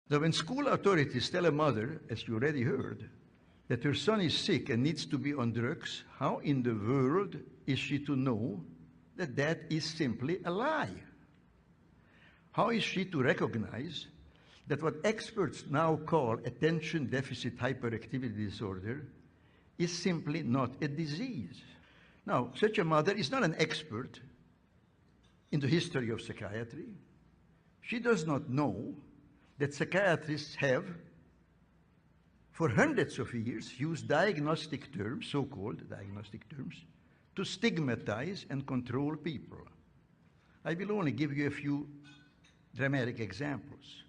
Now, when school authorities tell a mother, as you already heard, that her son is sick and needs to be on drugs, how in the world is she to know that that is simply a lie? How is she to recognize that what experts now call attention deficit hyperactivity disorder is simply not a disease? Now, such a mother is not an expert in the history of psychiatry. She does not know that psychiatrists have, for hundreds of years, used diagnostic terms, so-called diagnostic terms, to stigmatize and control people. I will only give you a few dramatic examples.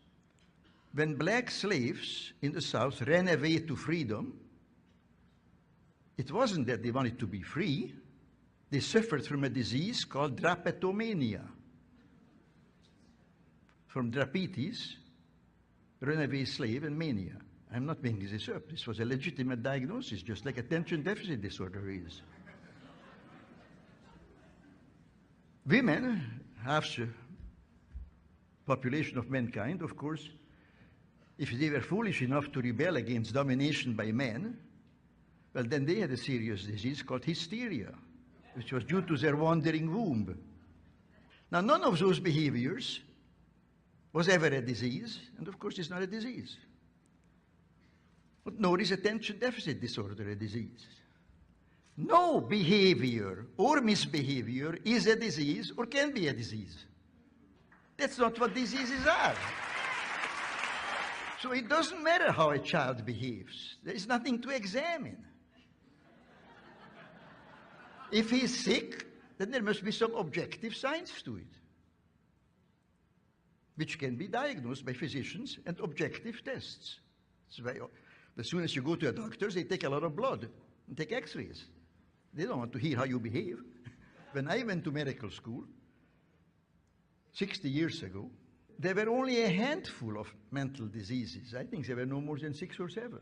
When black slaves in the South ran away to freedom, it wasn't that they wanted to be free. They suffered from a disease called drapetomania. From drapetes, runaway slave, and mania. I'm not making this up. This was a legitimate diagnosis, just like attention deficit disorder is. Women, half the population of mankind, of course, if they were foolish enough to rebel against domination by men, well, then they had a serious disease called hysteria, which was due to their wandering womb. Now, none of those behaviors was ever a disease, and of course it's not a disease. But nor is attention deficit disorder a disease. No behavior or misbehavior is a disease or can be a disease. That's not what diseases are. So it doesn't matter how a child behaves. There is nothing to examine. If he's sick, then there must be some objective science to it, which can be diagnosed by physicians and objective tests. As soon as you go to a doctor, they take a lot of blood and take x-rays. They don't want to hear how you behave. When I went to medical school 60 years ago, there were only a handful of mental diseases. I think there were no more than 6 or 7.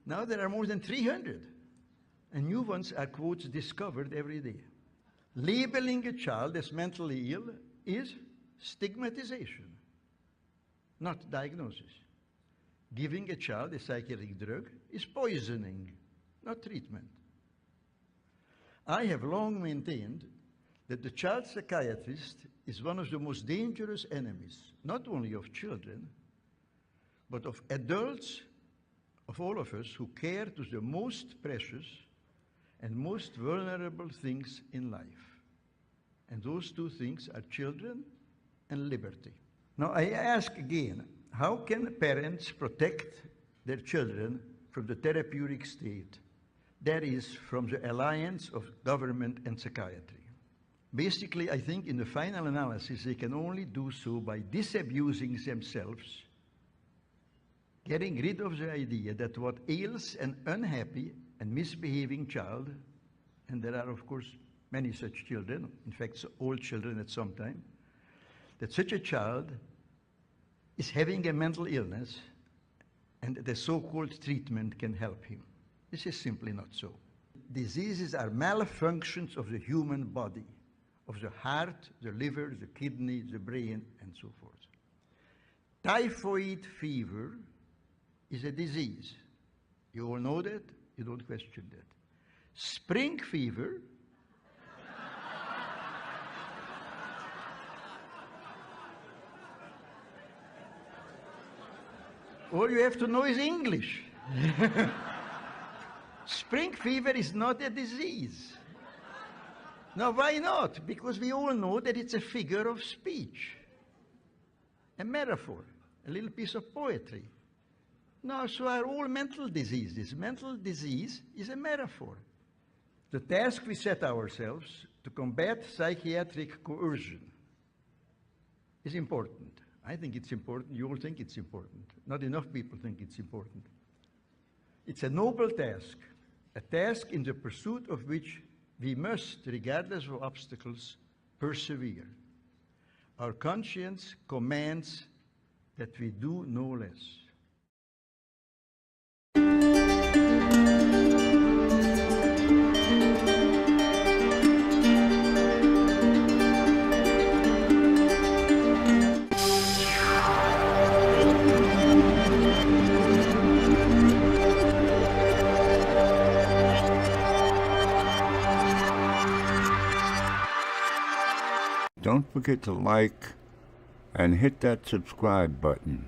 Now there are more than 300. And new ones are, quotes, discovered every day. Labeling a child as mentally ill is stigmatization, not diagnosis. Giving a child a psychiatric drug is poisoning, not treatment. I have long maintained that the child psychiatrist is one of the most dangerous enemies, not only of children, but of adults, of all of us who care to the most precious and most vulnerable things in life. And those two things are children and liberty. Now I ask again, how can parents protect their children from the therapeutic state, that is, from the alliance of government and psychiatry? Basically, I think in the final analysis, they can only do so by disabusing themselves, getting rid of the idea that what ails an unhappy and misbehaving child, and there are, of course, many such children, in fact, all children at some time, that such a child is having a mental illness and the so-called treatment can help him. This is simply not so. Diseases are malfunctions of the human body, of the heart, the liver, the kidney, the brain, and so forth. Typhoid fever is a disease. You all know that? You don't question that. Spring fever all you have to know is English. Spring fever is not a disease. Now, why not? Because we all know that it's a figure of speech, a metaphor, a little piece of poetry. No, so are all mental diseases. Mental disease is a metaphor. The task we set ourselves to combat psychiatric coercion is important. I think it's important. You all think it's important. Not enough people think it's important. It's a noble task, a task in the pursuit of which we must, regardless of obstacles, persevere. Our conscience commands that we do no less. Don't forget to like and hit that subscribe button.